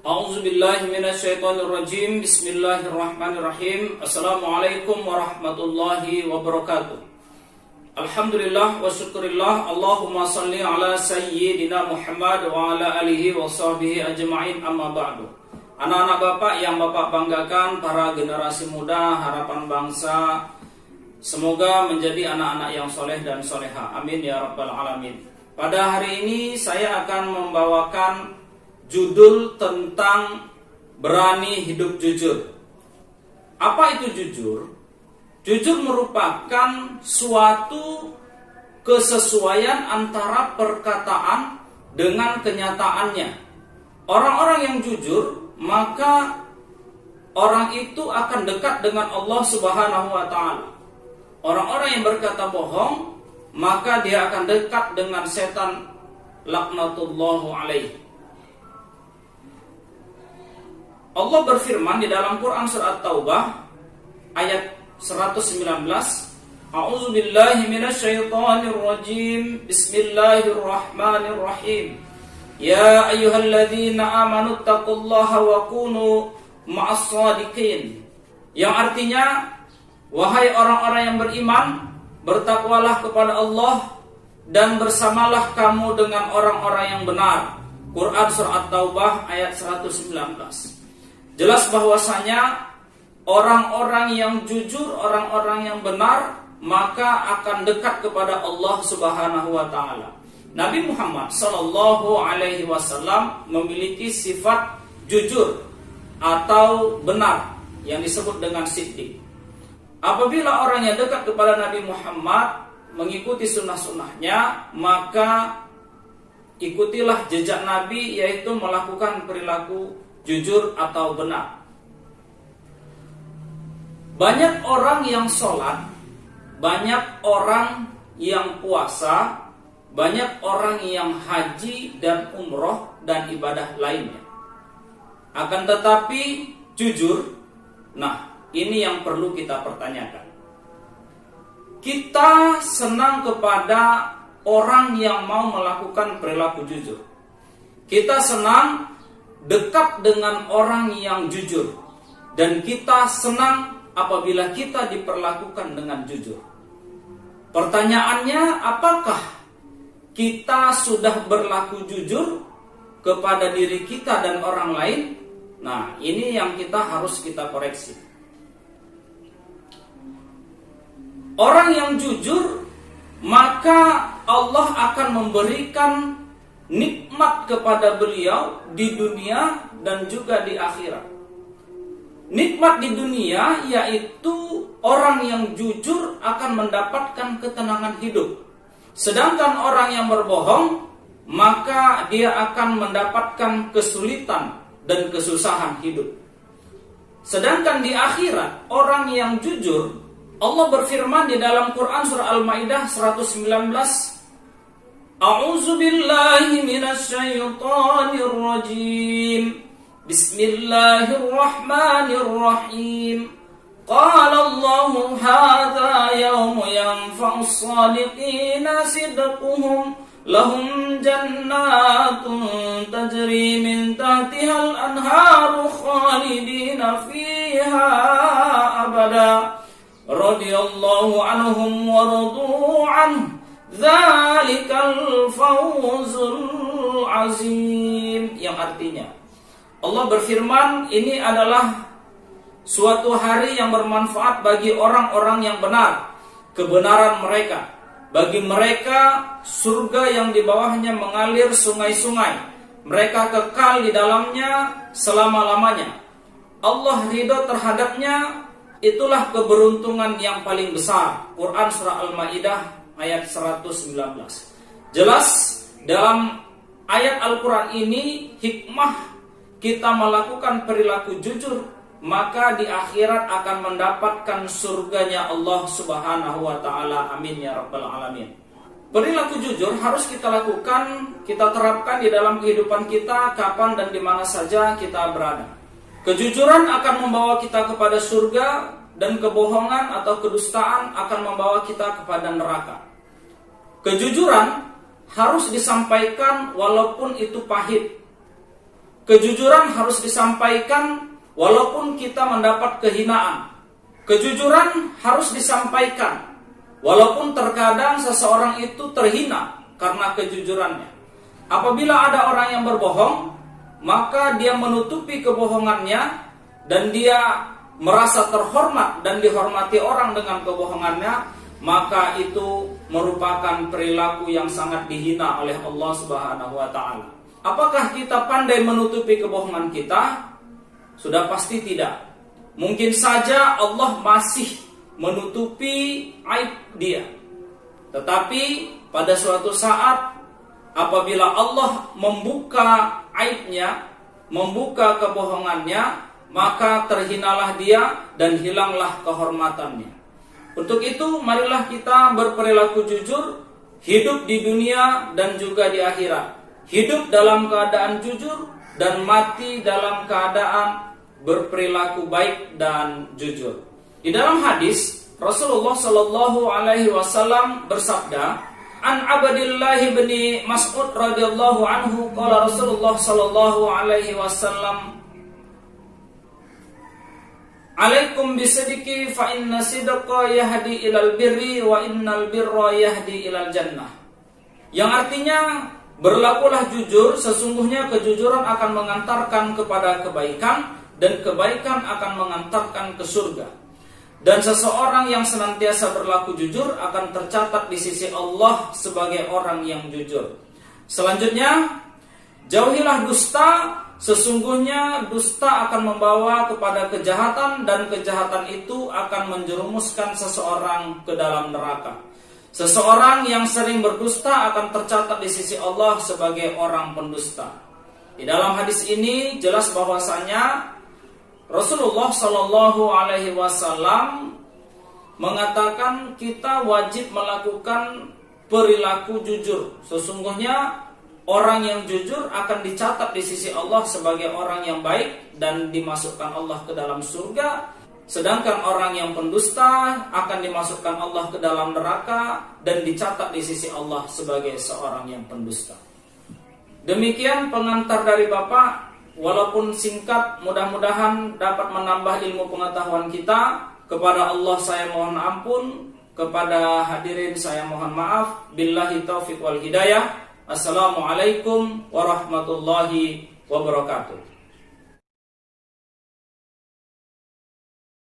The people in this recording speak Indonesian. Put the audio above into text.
A'udzubillahi minasyaitonirrajim. Bismillahirrahmanirrahim. Assalamualaikum warahmatullahi wabarakatuh. Alhamdulillah wa syukurillah. Allahumma salli ala sayyidina Muhammad wa ala alihi wa sahbihi ajma'in, amma ba'du. Anak-anak Bapak yang Bapak banggakan, para generasi muda, harapan bangsa, semoga menjadi anak-anak yang soleh dan soleha. Amin ya rabbal alamin. Pada hari ini saya akan membawakan judul tentang berani hidup jujur. Apa itu jujur? Jujur merupakan suatu kesesuaian antara perkataan dengan kenyataannya. Orang-orang yang jujur, maka orang itu akan dekat dengan Allah Subhanahu wa ta'ala. Orang-orang yang berkata bohong, maka dia akan dekat dengan setan, laknatullahu alaihi. Allah berfirman di dalam Quran surat Taubah ayat 119, A'udzubillahi minasyaitonirrajim. Bismillahirrahmanirrahim. Ya ayyuhalladzina amanu taqullaha wa kunu ma'as shadiqin. Yang artinya, wahai orang-orang yang beriman, bertakwalah kepada Allah dan bersamalah kamu dengan orang-orang yang benar. Quran surat Taubah ayat 119. Jelas bahwasanya orang-orang yang jujur, orang-orang yang benar, maka akan dekat kepada Allah Subhanahu wa ta'ala. Nabi Muhammad sallallahu alaihi wasallam memiliki sifat jujur atau benar yang disebut dengan siddiq. Apabila orang yang dekat kepada Nabi Muhammad mengikuti sunnah-sunnahnya, maka ikutilah jejak Nabi, yaitu melakukan perilaku jujur atau benar. Banyak orang yang sholat, banyak orang yang puasa, banyak orang yang haji dan umroh dan ibadah lainnya. Akan tetapi jujur, nah ini yang perlu kita pertanyakan. Kita senang kepada orang yang mau melakukan perilaku jujur. Kita senang dekat dengan orang yang jujur, dan kita senang apabila kita diperlakukan dengan jujur. Pertanyaannya, apakah kita sudah berlaku jujur kepada diri kita dan orang lain? Nah, ini yang harus kita koreksi. Orang yang jujur, maka Allah akan memberikan nikmat kepada beliau di dunia dan juga di akhirat. Nikmat di dunia yaitu orang yang jujur akan mendapatkan ketenangan hidup. Sedangkan orang yang berbohong, maka dia akan mendapatkan kesulitan dan kesusahan hidup. Sedangkan di akhirat, orang yang jujur, Allah berfirman di dalam Quran surah Al-Maidah 119, A'udzubillahi minasyaitonirrajim. Bismillahirrahmanirrahim. Qala Allahu hadza yawmu yanfa'us shadiqina sidquhum lahum jannatun tajri min tahtihal anharu khalidina fiha abada. Radiyallahu anhum wa radu anhu. Dzalikal fawzul azim. Yang artinya, Allah berfirman, ini adalah suatu hari yang bermanfaat bagi orang-orang yang benar, kebenaran mereka. Bagi mereka surga yang di bawahnya mengalir sungai-sungai. Mereka kekal di dalamnya selama-lamanya. Allah ridho terhadapnya, itulah keberuntungan yang paling besar. Quran surah Al-Maidah ayat 119. Jelas dalam ayat Al-Quran ini hikmah kita melakukan perilaku jujur, maka di akhirat akan mendapatkan surganya Allah Subhanahu wa ta'ala. Amin ya rabbal alamin. Perilaku jujur harus kita lakukan, kita terapkan di dalam kehidupan kita kapan dan di mana saja kita berada. Kejujuran akan membawa kita kepada surga, dan kebohongan atau kedustaan akan membawa kita kepada neraka. Kejujuran harus disampaikan walaupun itu pahit. kejujuran harus disampaikan walaupun kita mendapat kehinaan. Kejujuran harus disampaikan walaupun terkadang seseorang itu terhina karena kejujurannya. Apabila ada orang yang berbohong, maka dia menutupi kebohongannya dan dia merasa terhormat dan dihormati orang dengan kebohongannya, maka itu merupakan perilaku yang sangat dihina oleh Allah Subhanahu wa taala. Apakah kita pandai menutupi kebohongan kita? Sudah pasti tidak. Mungkin saja Allah masih menutupi aib dia. Tetapi pada suatu saat apabila Allah membuka aibnya, membuka kebohongannya, maka terhinalah dia dan hilanglah kehormatannya. Untuk itu marilah kita berperilaku jujur, hidup di dunia dan juga di akhirat. Hidup dalam keadaan jujur dan mati dalam keadaan berperilaku baik dan jujur. Di dalam hadis Rasulullah Shallallahu Alaihi Wasallam bersabda, An Abdillah bin Mas'ud radhiyallahu anhu qala Rasulullah sallallahu alaihi wasallam Alaikum bisidqi fa inna sidqa yahdi ilal birri wa innal birra yahdi ilal jannah. Yang artinya berlakulah jujur, sesungguhnya kejujuran akan mengantarkan kepada kebaikan dan kebaikan akan mengantarkan ke surga. Dan seseorang yang senantiasa berlaku jujur akan tercatat di sisi Allah sebagai orang yang jujur. Selanjutnya, jauhilah dusta, sesungguhnya dusta akan membawa kepada kejahatan dan kejahatan itu akan menjerumuskan seseorang ke dalam neraka. Seseorang yang sering berdusta akan tercatat di sisi Allah sebagai orang pendusta. Di dalam hadis ini jelas bahwasanya Rasulullah Shallallahu Alaihi Wasallam mengatakan kita wajib melakukan perilaku jujur. Sesungguhnya orang yang jujur akan dicatat di sisi Allah sebagai orang yang baik dan dimasukkan Allah ke dalam surga. Sedangkan orang yang pendusta akan dimasukkan Allah ke dalam neraka dan dicatat di sisi Allah sebagai seorang yang pendusta. Demikian pengantar dari Bapak. Walaupun singkat, mudah-mudahan dapat menambah ilmu pengetahuan kita. Kepada Allah saya mohon ampun, kepada hadirin saya mohon maaf. Billahi taufiq wal hidayah. Assalamualaikum warahmatullahi wabarakatuh.